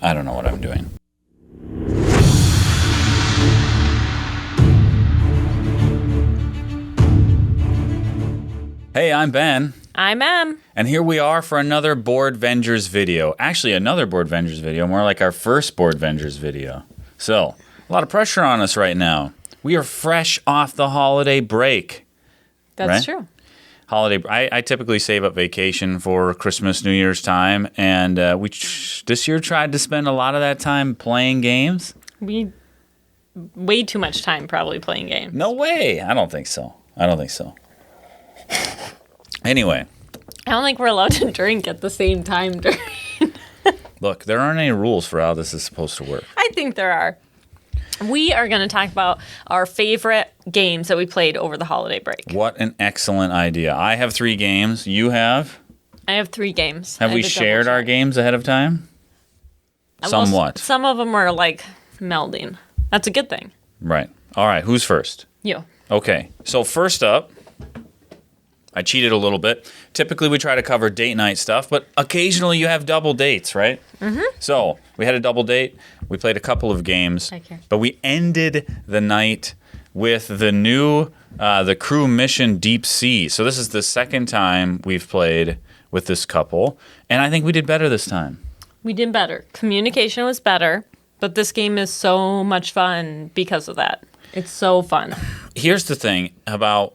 I don't know what I'm doing. Hey, I'm Ben. I'm Em. And here we are for another Boardvengers video. Actually, another Boardvengers video, more like our first Boardvengers video. So, a lot of pressure on us right now. We are fresh off the holiday break. That's true. I typically save up vacation for Christmas, New Year's time, and we this year tried to spend a lot of that time playing games. Way too much time probably playing games. No way. I don't think so. Anyway. I don't think we're allowed to drink at the same time during. Look, there aren't any rules for how this is supposed to work. I think there are. We are going to talk about our favorite games that we played over the holiday break. What an excellent idea. I have 3 games. You have? I have 3 games. Have we shared our games ahead of time? Somewhat. Some of them are like melding. That's a good thing. Right. All right. Who's first? You. Okay. So first up, I cheated a little bit. Typically, we try to cover date night stuff, but occasionally you have double dates, right? Mm-hmm. So we had a double date. We played a couple of games, but we ended the night with the new the crew mission Deep Sea. So this is the second time we've played with this couple, and I think we did better this time. We did better. Communication was better, but this game is so much fun because of that. It's so fun. Here's the thing about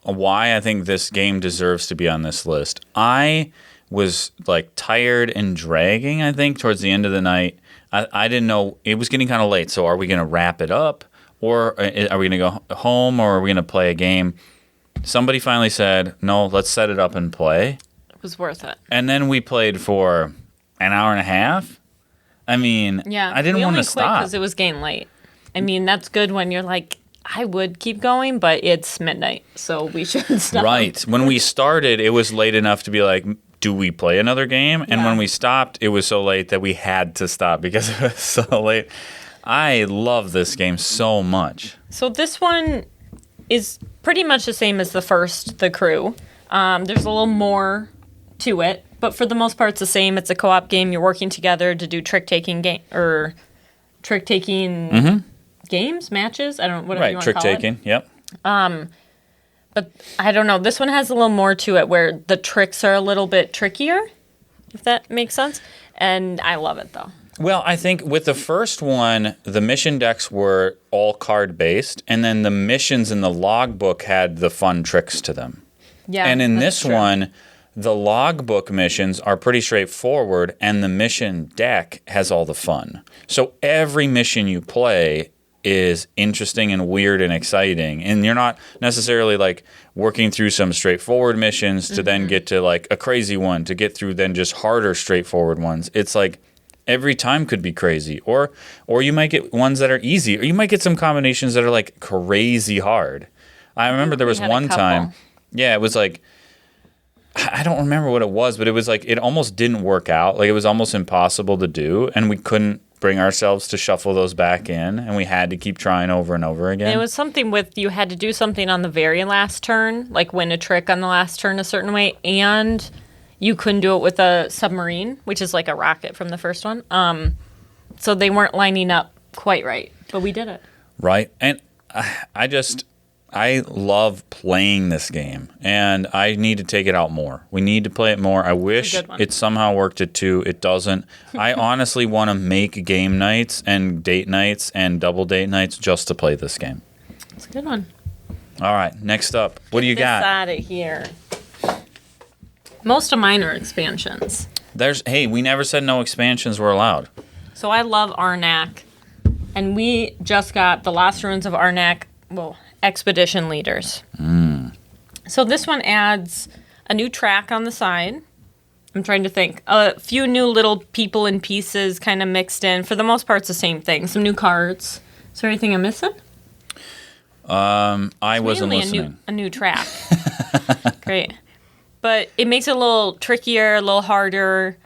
why I think this game deserves to be on this list. I was tired and dragging, I think, towards the end of the night. I didn't know. It was getting kind of late, so are we going to wrap it up? Or are we going to go home, or are we going to play a game? Somebody finally said, no, let's set it up and play. It was worth it. And then we played for an hour and a half. I mean, yeah, I didn't want to stop. Because it was getting late. I mean, that's good when you're like, I would keep going, but it's midnight, so we should stop. Right. When we started, it was late enough to be like, do we play another game? And when we stopped, it was so late that we had to stop because it was so late. I love this game so much. So this one is pretty much the same as the first, The Crew. There's a little more to it, but for the most part, it's the same. It's a co-op game. You're working together to do trick-taking games, matches. I don't know, whatever you want to call it. Right, trick-taking, yep. But I don't know. This one has a little more to it where the tricks are a little bit trickier, if that makes sense. And I love it, though. Well, I think with the first one, the mission decks were all card-based, and then the missions in the logbook had the fun tricks to them. Yeah, and in this one, the logbook missions are pretty straightforward, and the mission deck has all the fun. So every mission you play is interesting and weird and exciting, and you're not necessarily working through some straightforward missions to then get to a crazy one to get through then just harder straightforward ones. It's every time could be crazy, or you might get ones that are easy, or you might get some combinations that are crazy hard. I remember there was one time, it was I don't remember what it was, but it was it almost didn't work out. It was almost impossible to do, and we couldn't bring ourselves to shuffle those back in, and we had to keep trying over and over again. And it was something with you had to do something on the very last turn, win a trick on the last turn a certain way, and you couldn't do it with a submarine, which is like a rocket from the first one. So they weren't lining up quite right, but we did it. Right, and I love playing this game, and I need to take it out more. We need to play it more. I wish it somehow worked at 2. It doesn't. I honestly want to make game nights and date nights and double date nights just to play this game. It's a good one. All right, next up. What do you got? Get this out of here. Most of mine are expansions. Hey, we never said no expansions were allowed. So I love Arnak, and we just got the Lost Ruins of Arnak, Expedition Leaders. So this one adds a new track on the side. I'm trying to think. A few new little people and pieces kind of mixed in. For the most part, it's the same thing. Some new cards. Is there anything I'm missing? I wasn't listening. A new track. Great. But it makes it a little trickier, a little harder,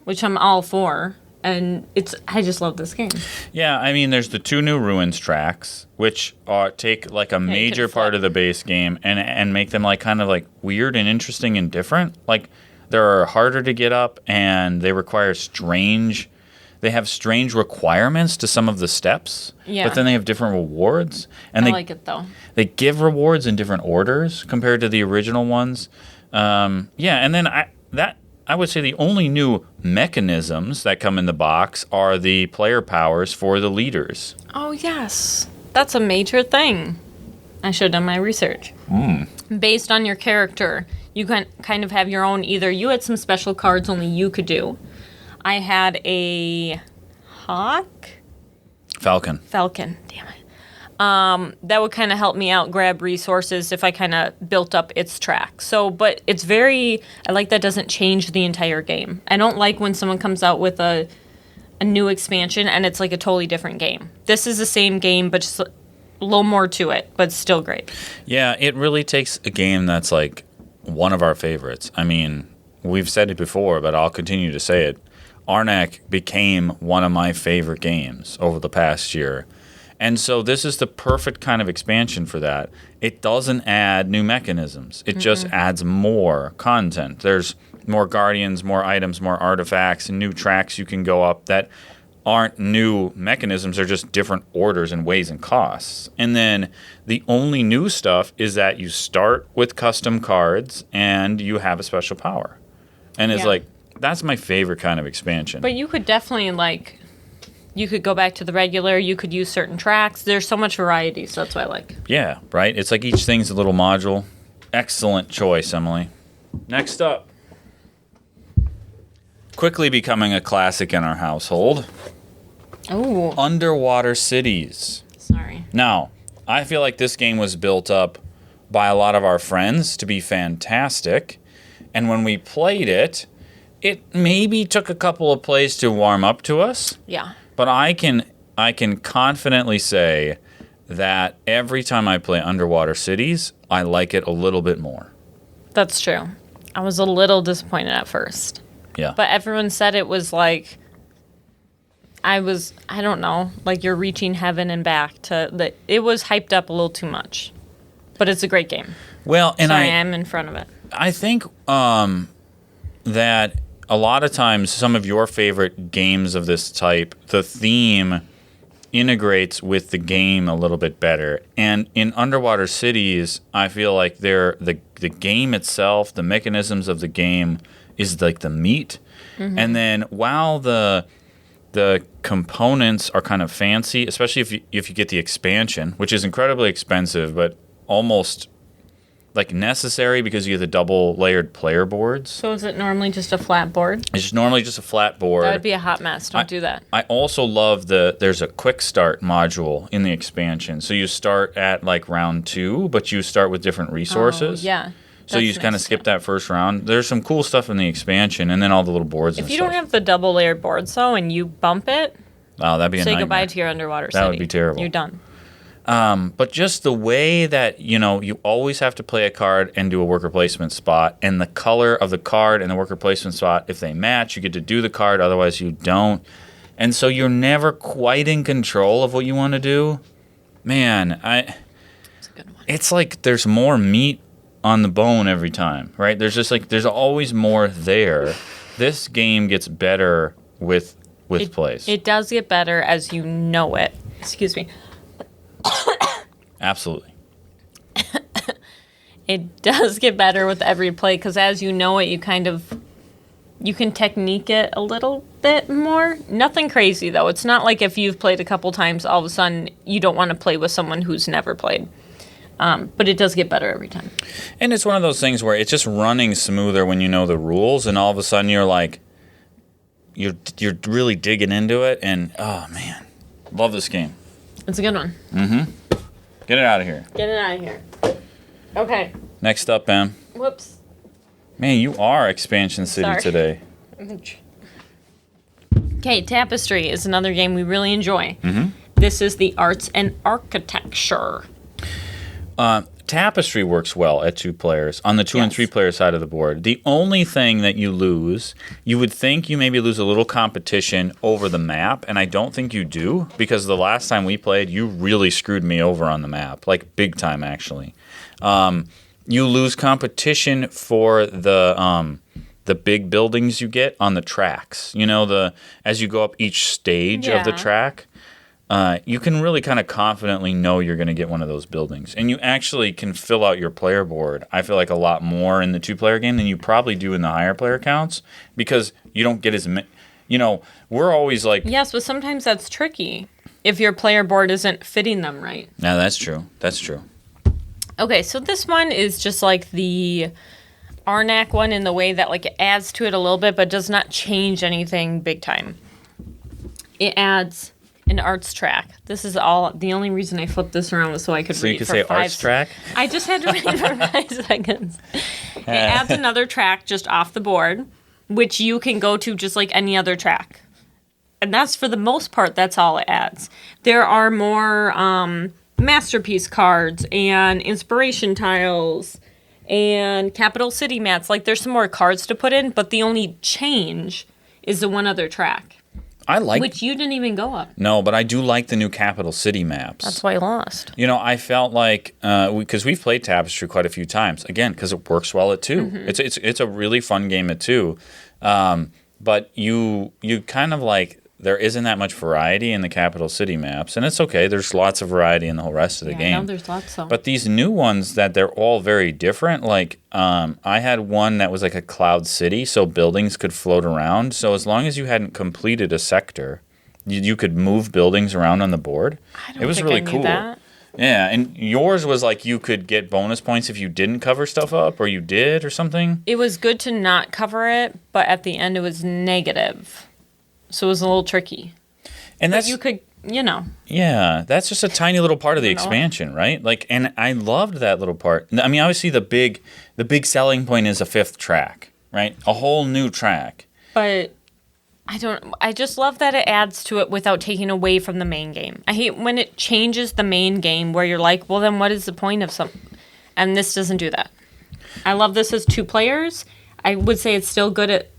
which I'm all for. And I just love this game. Yeah, I mean, there's the 2 new Ruins tracks, which take a major part of the base game and make them kind of weird and interesting and different. They're harder to get up, and they require strange they have strange requirements to some of the steps. Yeah. But then they have different rewards. And I they like it, though. They give rewards in different orders compared to the original ones. And then I would say the only new mechanisms that come in the box are the player powers for the leaders. Oh, yes. That's a major thing. I should have done my research. Based on your character, you can kind of have your own. Either you had some special cards only you could do. I had a hawk? Falcon. Damn it. That would kind of help me out, grab resources if I kind of built up its track. So, but it's I like that doesn't change the entire game. I don't like when someone comes out with a new expansion and it's like a totally different game. This is the same game, but just a little more to it, but still great. Yeah, it really takes a game that's like one of our favorites. I mean, we've said it before, but I'll continue to say it. Arnak became one of my favorite games over the past year. And so this is the perfect kind of expansion for that. It doesn't add new mechanisms. It just adds more content. There's more guardians, more items, more artifacts, and new tracks you can go up that aren't new mechanisms. They're just different orders and ways and costs. And then the only new stuff is that you start with custom cards and you have a special power. And it's like, that's my favorite kind of expansion. But you could definitely, like, you could go back to the regular. You could use certain tracks. There's so much variety, so that's what I like. Yeah, right? It's like each thing's a little module. Excellent choice, Emily. Next up. Quickly becoming a classic in our household. Oh. Underwater Cities. Sorry. Now, I feel like this game was built up by a lot of our friends to be fantastic. And when we played it, it maybe took a couple of plays to warm up to us. Yeah. But I can confidently say that every time I play Underwater Cities, I like it a little bit more. That's true. I was a little disappointed at first. Yeah. But everyone said it was like, I don't know, like you're reaching heaven and back it was hyped up a little too much. But it's a great game. Well, and Sorry, I'm in front of it. I think that a lot of times some of your favorite games of this type, the theme integrates with the game a little bit better. And in Underwater Cities, I feel like the game itself, the mechanisms of the game is like the meat. Mm-hmm. And then while the components are kind of fancy, especially if you get the expansion, which is incredibly expensive, but almost like necessary because you get the double layered player boards. So is it normally just a flat board? It's just normally just a flat board. That would be a hot mess. Don't do that. I also love there's a quick start module in the expansion. So you start at like round 2, but you start with different resources. Oh, yeah. So you kind of skip that first round. There's some cool stuff in the expansion, and then all the little boards and stuff. If you stuff. don't have the double layered boards, though, and you bump it, oh, that'd be a nightmare. Say goodbye to your Underwater City. That would be terrible. You're done. But just the way that, you always have to play a card and do a worker placement spot, and the color of the card and the worker placement spot, if they match, you get to do the card, otherwise you don't. And so you're never quite in control of what you want to do. Man, That's a good one. It's like there's more meat on the bone every time, right? There's always more there. This game gets better with plays. It does get better as you know it. Excuse me. Absolutely. It does get better with every play because as you know it, you can technique it a little bit more. Nothing crazy, though. It's not like if you've played a couple times, all of a sudden you don't want to play with someone who's never played. But it does get better every time. And it's one of those things where it's just running smoother when you know the rules, and all of a sudden you're like, you're really digging into it, and oh man, love this game. It's a good one. Mm-hmm. Get it out of here. Get it out of here. Okay. Next up, Em. Whoops. Man, you are Expansion City Sorry. today. Okay, Tapestry is another game we really enjoy. Mm-hmm. This is the arts and architecture. Tapestry works well at 2 players on the 2 and 3 player side of the board. The only thing that you lose, you would think you maybe lose a little competition over the map, and I don't think you do, because the last time we played, you really screwed me over on the map, like big time actually. You lose competition for the the big buildings you get on the tracks. You know, as you go up each stage of the track, you can really kind of confidently know you're going to get one of those buildings. And you actually can fill out your player board, I feel like, a lot more in the 2-player game than you probably do in the higher player counts, because you don't get as many. You know, we're always like... Yes, but sometimes that's tricky if your player board isn't fitting them right. Yeah, that's true. That's true. Okay, so this one is just like the Arnak one in the way that like it adds to it a little bit, but does not change anything big time. It adds an arts track. This is the only reason I flipped this around was so I could read. So you could say arts track? I just had to read for 5 seconds. It adds another track just off the board, which you can go to just like any other track. And that's, for the most part, that's all it adds. There are more masterpiece cards and inspiration tiles and capital city mats. Like, there's some more cards to put in, but the only change is the one other track. Which you didn't even go up. No, but I do like the new capital city maps. That's why I lost. You know, I felt like, because we've played Tapestry quite a few times, again, because it works well at 2. Mm-hmm. It's a really fun game at 2. But you kind of like, there isn't that much variety in the capital city maps, and it's okay. There's lots of variety in the whole rest of the game. I know there's lots of. But these new ones that they're all very different. Like, I had one that was like a cloud city, so buildings could float around. So as long as you hadn't completed a sector, you could move buildings around on the board. It was really cool. That. Yeah, and yours was like you could get bonus points if you didn't cover stuff up, or you did, or something. It was good to not cover it, but at the end it was negative. So it was a little tricky. And that's, but you could, you know. Yeah, that's just a tiny little part of the expansion, right? Like, and I loved that little part. I mean, obviously the big selling point is a 5th track, right? A whole new track. But I just love that it adds to it without taking away from the main game. I hate when it changes the main game where you're like, well, then what is the point of something? And this doesn't do that. I love this as 2 players. I would say it's still good at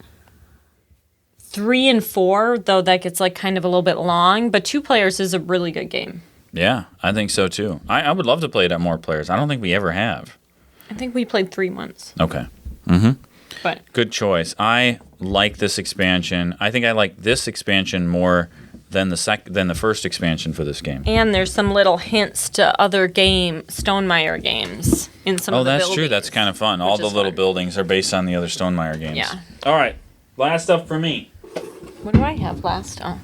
3 and 4, though that gets like kind of a little bit long, but 2 players is a really good game. Yeah, I think so too. I would love to play it at more players. I don't think we ever have. I think we played 3 once. Okay. Mm-hmm. But good choice. I like this expansion. I think I like this expansion more than the first expansion for this game. And there's some little hints to other Stonemaier games in some of the buildings. Oh, that's true. That's kind of fun. All the little buildings are based on the other Stonemaier games. Yeah. All right. Last up for me. What do I have last? Oh.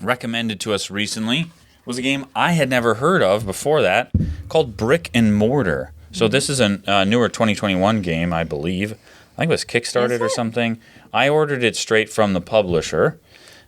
Recommended to us recently was a game I had never heard of before that called Brick and Mortar. So this is a newer 2021 game, I believe. I think it was Kickstarted or something. I ordered it straight from the publisher,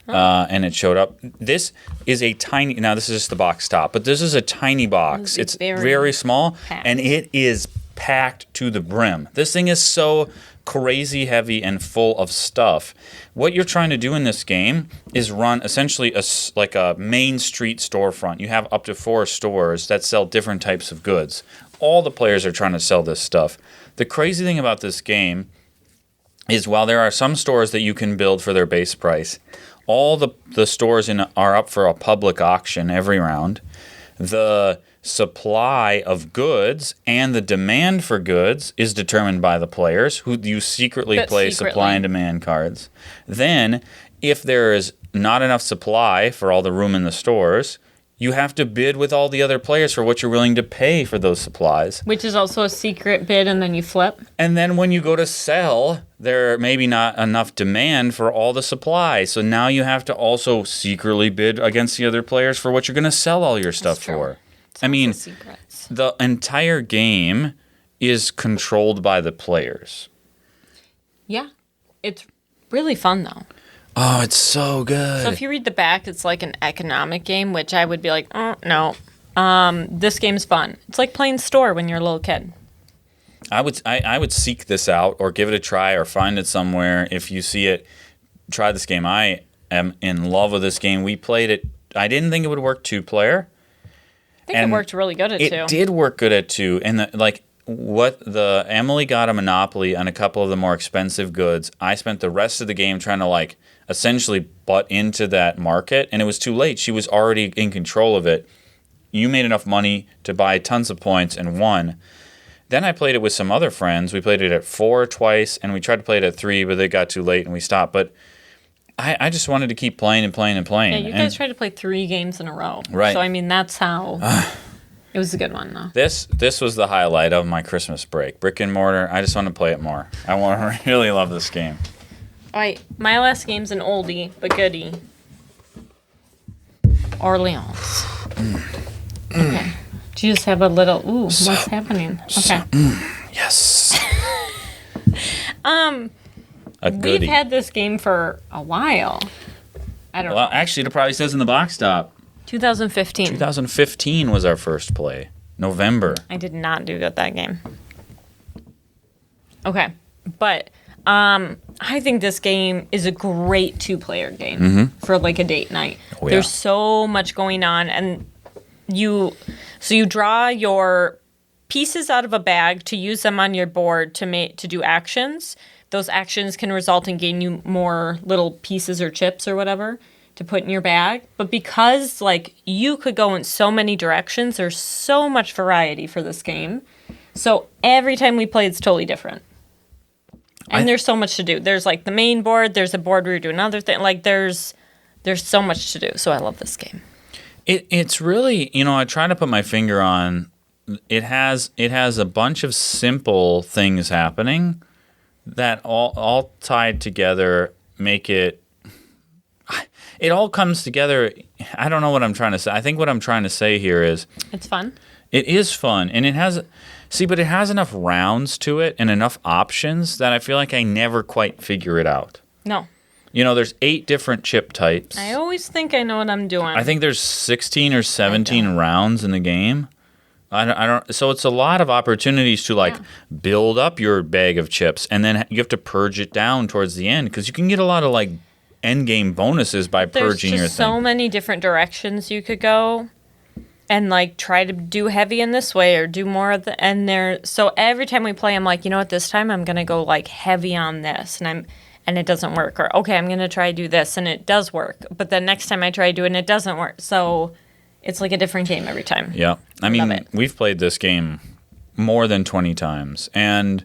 and it showed up. This is a tiny... Now, this is just the box top, but this is a tiny box. It's very small, and it is packed to the brim. This thing is so crazy heavy and full of stuff. What you're trying to do in this game is run essentially like a main street storefront. You have up to 4 stores that sell different types of goods. All the players are trying to sell this stuff. The crazy thing about this game is while there are some stores that you can build for their base price, all the stores are up for a public auction every round. The supply of goods and the demand for goods is determined by the players, who you secretly play supply and demand cards. Then, if there is not enough supply for all the room in the stores, you have to bid with all the other players for what you're willing to pay for those supplies. Which is also a secret bid, and then you flip. And then when you go to sell, there may be not enough demand for all the supply. So now you have to also secretly bid against the other players for what you're going to sell all your stuff for. I mean, the entire game is controlled by the players. Yeah. It's really fun, though. Oh, it's so good. So if you read the back, it's like an economic game, which I would be like, oh, no. This game's fun. It's like playing Store when you're a little kid. I would seek this out or give it a try or find it somewhere. If you see it, try this game. I am in love with this game. We played it. I didn't think it would work 2-player. I think it worked really good at 2. It did work good at 2. And Emily got a monopoly on a couple of the more expensive goods. I spent the rest of the game trying to essentially butt into that market, and it was too late. She was already in control of it. You made enough money to buy tons of points and won. Then I played it with some other friends. We played it at 4 twice, and we tried to play it at 3, but it got too late and we stopped. But I just wanted to keep playing and playing and playing. Yeah, you guys tried to play 3 games in a row. Right. So, I mean, that's how... It was a good one, though. This was the highlight of my Christmas break. Brick and Mortar. I just want to play it more. I really love this game. All right, my last game's an oldie, but goodie. Orleans. Okay. Do you just have a little... Ooh, what's happening? Okay. Yes. A goodie. We've had this game for a while. I don't know. Well, actually, it probably says in the box top. 2015. 2015 was our first play. November. I did not do good that game. Okay, but I think this game is a great 2-player game for like a date night. Oh, yeah. There's so much going on, and you draw your pieces out of a bag to use them on your board to do actions. Those actions can result in getting you more little pieces or chips or whatever to put in your bag. But because like you could go in so many directions, there's so much variety for this game. So every time we play, it's totally different. And there's so much to do. There's like the main board, there's a board where you do another thing. Like there's so much to do. So I love this game. It's really, I try to put my finger on, it has a bunch of simple things happening that all tied together make it all comes together. I don't know what I'm trying to say. I think what I'm trying to say here is it's fun. It is fun, and it has enough rounds to it and enough options that I feel like I never quite figure it out. No. There's 8 different chip types. I always think I know what I'm doing. I think there's 16 or 17 rounds in the game. I don't. So it's a lot of opportunities to build up your bag of chips, and then you have to purge it down towards the end because you can get a lot of end game bonuses by purging your thing. There's just so many different directions you could go, and try to do heavy in this way or do more of the and there. So every time we play, I'm like, you know what? This time I'm gonna go heavy on this, and it doesn't work. Or okay, I'm gonna try to do this, and it does work. But the next time I try to do it, and it doesn't work. So it's like a different game every time. Yeah, I mean, we've played this game more than 20 times, and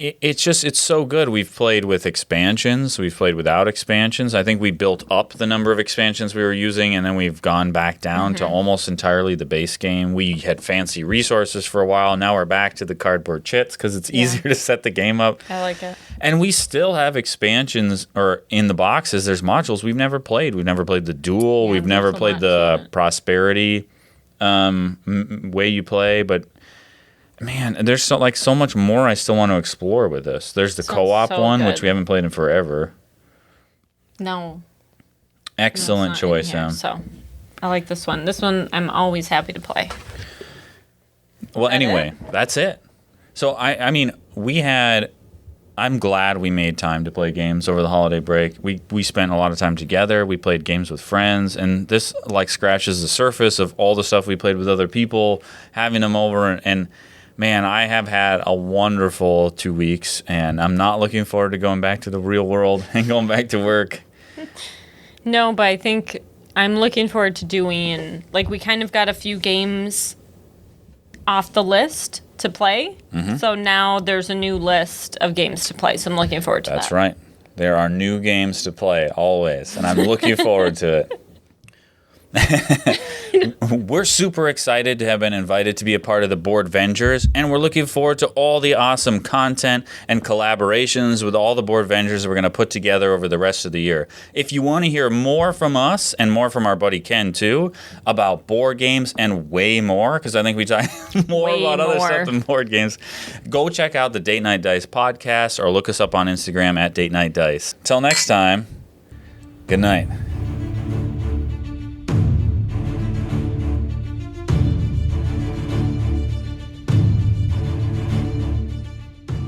it's so good. We've played with expansions. We've played without expansions. I think we built up the number of expansions we were using, and then we've gone back down to almost entirely the base game. We had fancy resources for a while. Now we're back to the cardboard chits because it's easier to set the game up. I like it. And we still have expansions, or in the boxes, there's modules we've never played. We've never played the duel. We've never played the prosperity way you play, but... Man, there's so much more I still want to explore with this. There's the co-op one, which we haven't played in forever. No. Excellent choice, Em. So, I like this one. This one, I'm always happy to play. Well, anyway, that's it. So, I mean, I'm glad we made time to play games over the holiday break. We spent a lot of time together. We played games with friends, and this scratches the surface of all the stuff we played with other people, having them over, and man, I have had a wonderful 2 weeks, and I'm not looking forward to going back to the real world and going back to work. No, but I think I'm looking forward to doing, we kind of got a few games off the list to play. So now there's a new list of games to play, so I'm looking forward to that. That's right. There are new games to play, always, and I'm looking forward to it. We're super excited to have been invited to be a part of the Boardvengers, and we're looking forward to all the awesome content and collaborations with all the Boardvengers we're going to put together over the rest of the year. If you want to hear more from us and more from our buddy Ken too about board games and way more, because I think we talk more about other stuff than board games, go check out the Date Night Dice podcast or look us up on Instagram at Date Night Dice. Till next time, good night.